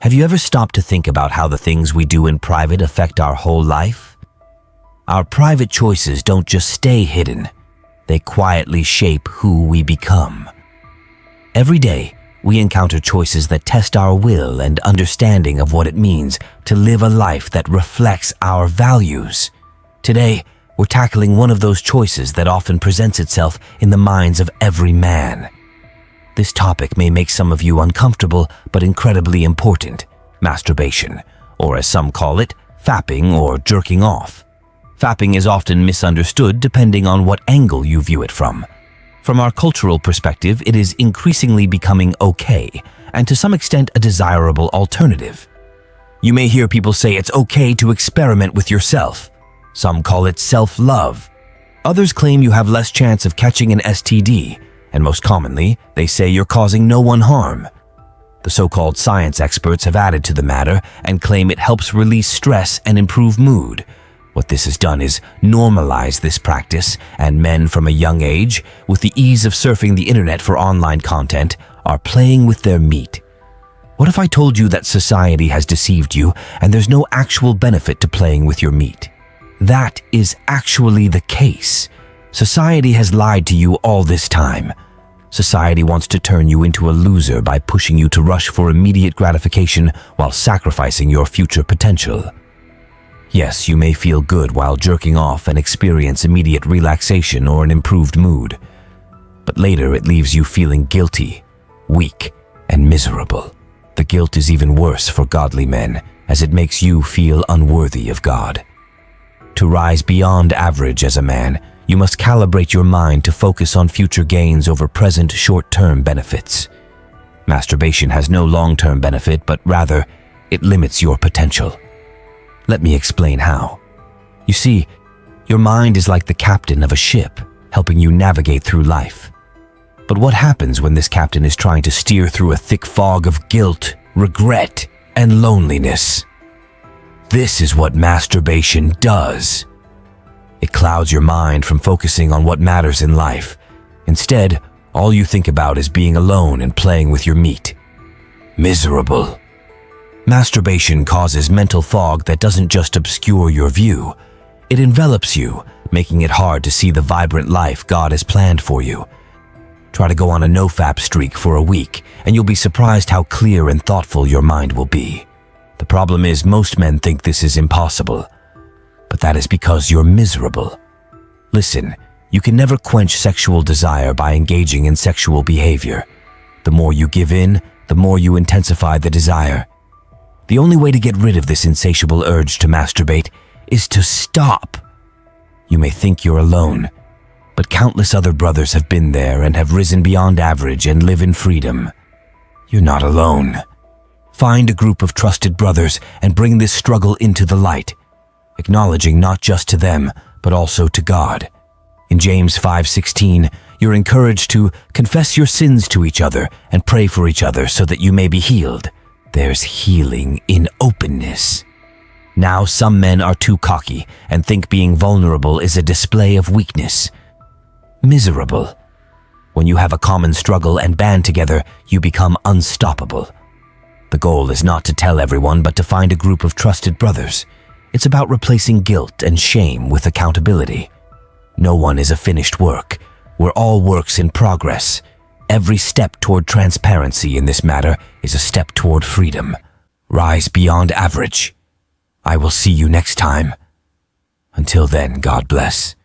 Have you ever stopped to think about how the things we do in private affect our whole life? Our private choices don't just stay hidden. They quietly shape who we become. Every day, we encounter choices that test our will and understanding of what it means to live a life that reflects our values. Today, we're tackling one of those choices that often presents itself in the minds of every man. This topic may make some of you uncomfortable, but incredibly important: masturbation, or as some call it, fapping or jerking off. Fapping is often misunderstood depending on what angle you view it from. From our cultural perspective, it is increasingly becoming okay, and to some extent a desirable alternative. You may hear people say it's okay to experiment with yourself. Some call it self-love. Others claim you have less chance of catching an STD, and most commonly, they say you're causing no one harm. The so-called science experts have added to the matter and claim it helps release stress and improve mood. What this has done is normalize this practice, and men from a young age, with the ease of surfing the internet for online content, are playing with their meat. What if I told you that society has deceived you and there's no actual benefit to playing with your meat? That is actually the case. Society has lied to you all this time. Society wants to turn you into a loser by pushing you to rush for immediate gratification while sacrificing your future potential. Yes, you may feel good while jerking off and experience immediate relaxation or an improved mood. But later it leaves you feeling guilty, weak, and miserable. The guilt is even worse for godly men, as it makes you feel unworthy of God. To rise beyond average as a man, you must calibrate your mind to focus on future gains over present short-term benefits. Masturbation has no long-term benefit, but rather, it limits your potential. Let me explain how. You see, your mind is like the captain of a ship, helping you navigate through life. But what happens when this captain is trying to steer through a thick fog of guilt, regret, and loneliness? This is what masturbation does. It clouds your mind from focusing on what matters in life. Instead, all you think about is being alone and playing with your meat. Miserable. Masturbation causes mental fog that doesn't just obscure your view. It envelops you, making it hard to see the vibrant life God has planned for you. Try to go on a no-fap streak for a week, and you'll be surprised how clear and thoughtful your mind will be. The problem is most men think this is impossible. But that is because you're miserable. Listen, you can never quench sexual desire by engaging in sexual behavior. The more you give in, the more you intensify the desire. The only way to get rid of this insatiable urge to masturbate is to stop. You may think you're alone, but countless other brothers have been there and have risen beyond average and live in freedom. You're not alone. Find a group of trusted brothers and bring this struggle into the light, acknowledging not just to them, but also to God. In James 5:16, you're encouraged to confess your sins to each other and pray for each other so that you may be healed. There's healing in openness. Now some men are too cocky and think being vulnerable is a display of weakness. Miserable. When you have a common struggle and band together, you become unstoppable. The goal is not to tell everyone, but to find a group of trusted brothers. It's about replacing guilt and shame with accountability. No one is a finished work. We're all works in progress. Every step toward transparency in this matter is a step toward freedom. Rise beyond average. I will see you next time. Until then, God bless.